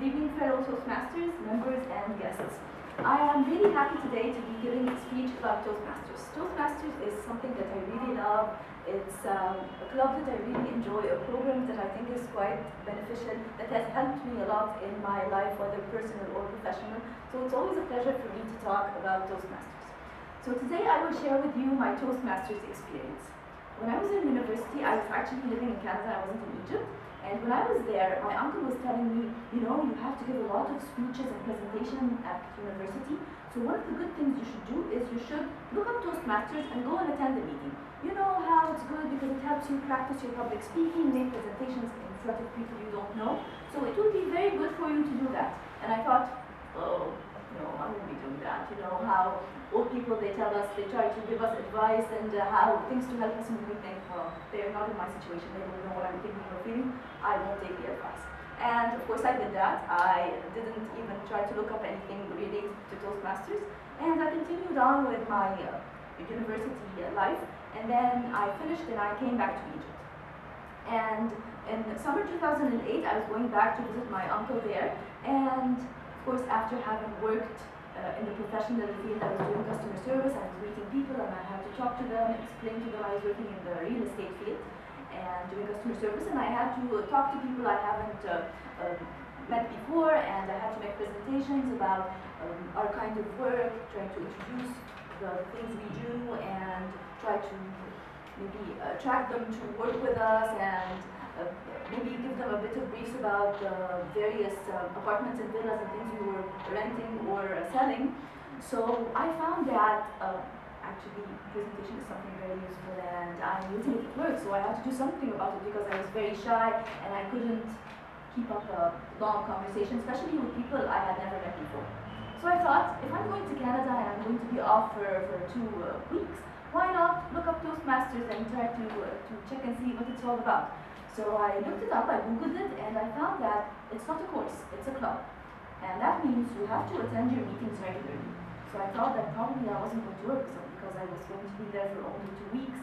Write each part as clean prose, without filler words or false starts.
Good evening, fellow Toastmasters, members, and guests. I am really happy today to be giving a speech about Toastmasters. Toastmasters is something that I really love. It's a club that I really enjoy, a program that I think is quite beneficial, that has helped me a lot in my life, whether personal or professional. So it's always a pleasure for me to talk about Toastmasters. So today I will share with you my Toastmasters experience. When I was in university, I was actually living in Canada, I wasn't in Egypt. And when I was there, my uncle was telling me, you know, you have to give a lot of speeches and presentation at university. So one of the good things you should do is you should look up Toastmasters and go and attend the meeting. You know how it's good because it helps you practice your public speaking, make presentations in front of people you don't know. So it would be very good for you to do that. And I thought, oh, no, I won't be doing that. You know how old people, they tell us, they try to give us advice and how things to help us, and we think, well, they're not in my situation, they don't know what I'm thinking or feeling, I won't take the advice. And of course I did that. I didn't even try to look up anything related to Toastmasters, and I continued on with my university life, and then I finished and I came back to Egypt. And in summer 2008, I was going back to visit my uncle there, and of course, after having worked in the professional field, I was doing customer service, I was meeting people, and I had to talk to them, explain to them I was working in the real estate field and doing customer service, and I had to talk to people I haven't met before, and I had to make presentations about our kind of work, trying to introduce the things we do, and try to maybe attract them to work with us, and maybe give them a bit of briefs about various apartments and villas and things we were renting or selling. So I found that actually presentation is something very useful, and I'm using it at work, so I had to do something about it because I was very shy and I couldn't keep up a long conversation, especially with people I had never met before. So I thought, if I'm going to Canada and I'm going to be off for 2 weeks, why not look up Toastmasters and try to check and see what it's all about. So I looked it up, I googled it, and I found that it's not a course, it's a club. And that means you have to attend your meetings regularly. So I thought that probably I wasn't going to work because I was going to be there for only 2 weeks.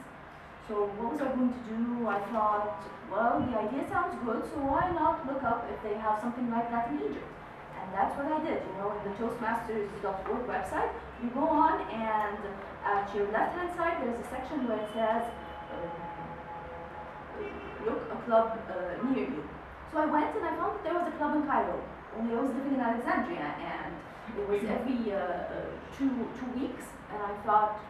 So what was I going to do? I thought, well, the idea sounds good, so why not look up if they have something like that in Egypt? And that's what I did. You know, in the Toastmasters.org website, you go on, and at your left-hand side, there's a section where it says, look, a club near you. So I went and I found that there was a club in Cairo, only I was living in Alexandria, and it was every 2 weeks, and I thought,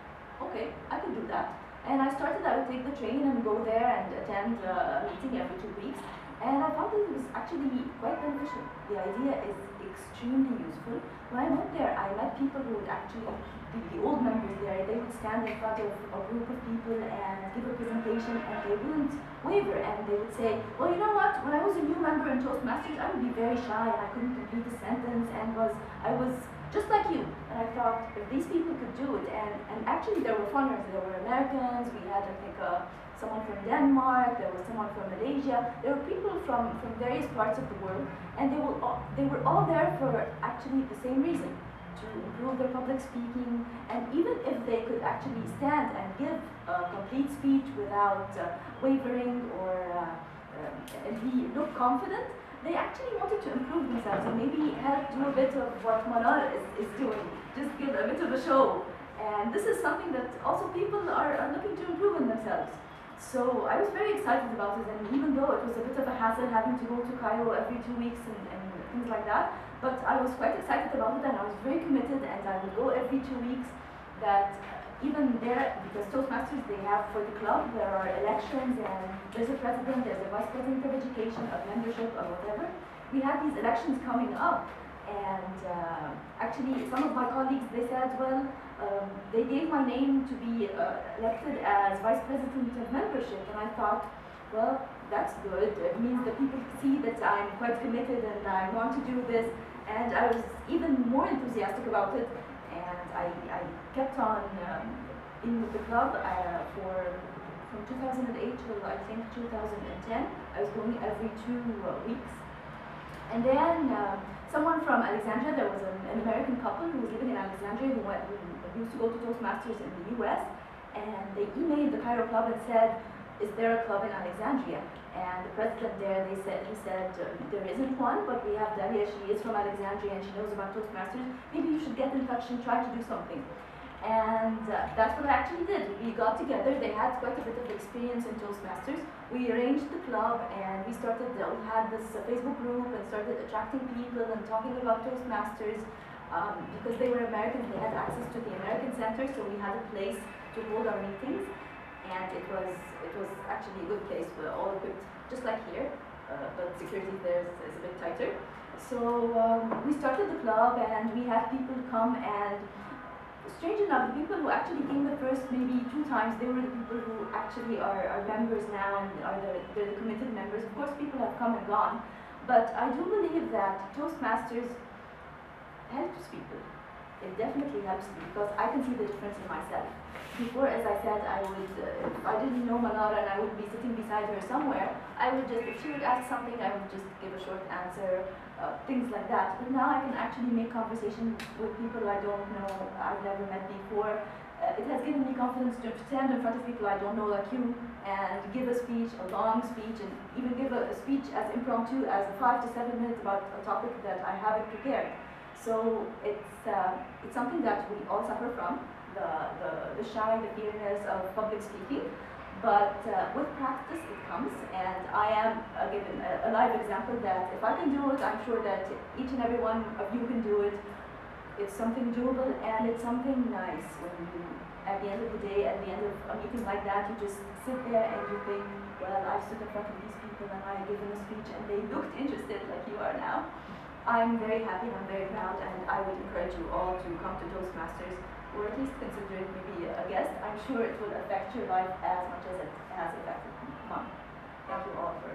okay, I could do that. And I would take the train and go there and attend a meeting every 2 weeks, and I found that it was actually quite beneficial. The idea is extremely useful. When I went there, I met people who would actually, the old members there, they would stand in front of a group of people and give a presentation, and they wouldn't waver, and they would say, well, you know what, when I was a new member in Toastmasters, I would be very shy and I couldn't complete a sentence, and I was just like you. And I thought, if these people could do it, and actually there were foreigners, there were Americans, we had, I think, someone from Denmark, there was someone from Malaysia, there were people from various parts of the world, and they were all there for actually the same reason, to improve their public speaking, and even if they could actually stand and give a complete speech without wavering or look confident, they actually wanted to improve themselves and maybe help do a bit of what Manar is doing, just give a bit of a show. And this is something that also people are looking to improve in themselves. So I was very excited about it, and even though it was a bit of a hassle having to go to Cairo every 2 weeks and things like that, but I was quite excited about it, and I was very committed, and I would go every 2 weeks. That even there, because Toastmasters, they have for the club, there are elections, and there's a president, there's a vice president of education, of membership, or whatever. We had these elections coming up, and actually some of my colleagues, they said, well, they gave my name to be elected as vice president of membership, and I thought, well, that's good. It means that people see that I'm quite committed and I want to do this, and I was even more enthusiastic about it, and I kept on in with the club from 2008 till I think 2010. I was going every 2 weeks, and then someone from Alexandria, there was an American couple who was living in Alexandria who used to go to Toastmasters in the US, and they emailed the Cairo Club and said, is there a club in Alexandria? And the president there, he said, there isn't one, but we have Dahlia. She is from Alexandria and she knows about Toastmasters. Maybe you should get in touch and try to do something. And that's what I actually did. We got together. They had quite a bit of experience in Toastmasters. We arranged the club and we had this Facebook group and started attracting people and talking about Toastmasters. Because they were Americans, they had access to the American Center, so we had a place to hold our meetings. And it was actually a good place, for all equipped, just like here, but security there is a bit tighter. So we started the club and we had people come, and strange enough, the people who actually came the first maybe 2 times, they were the people who actually are members now and they're the committed members. Of course, people have come and gone, but I do believe that Toastmasters helps people. It definitely helps me because I can see the difference in myself. Before, as I said, I would, if I didn't know Manara and I would be sitting beside her somewhere, I would just, if she would ask something, I would just give a short answer, things like that. But now I can actually make conversation with people I don't know, I've never met before. It has given me confidence to stand in front of people I don't know like you and give a speech, a long speech, and even give a speech as impromptu as 5 to 7 minutes about a topic that I haven't prepared. So it's something that we all suffer from, the shy, the fearness of public speaking. But with practice it comes, and I am given a live example that if I can do it, I'm sure that each and every one of you can do it. It's something doable and it's something nice when you, at the end of the day, at the end of a meeting like that, you just sit there and you think, well, I've stood in front of these people and I've given a speech and they looked interested like you are now. I'm very happy and I'm very proud, and I would encourage you all to come to Toastmasters, or at least consider it maybe a guest. I'm sure it will affect your life as much as it has affected mine. Thank you all for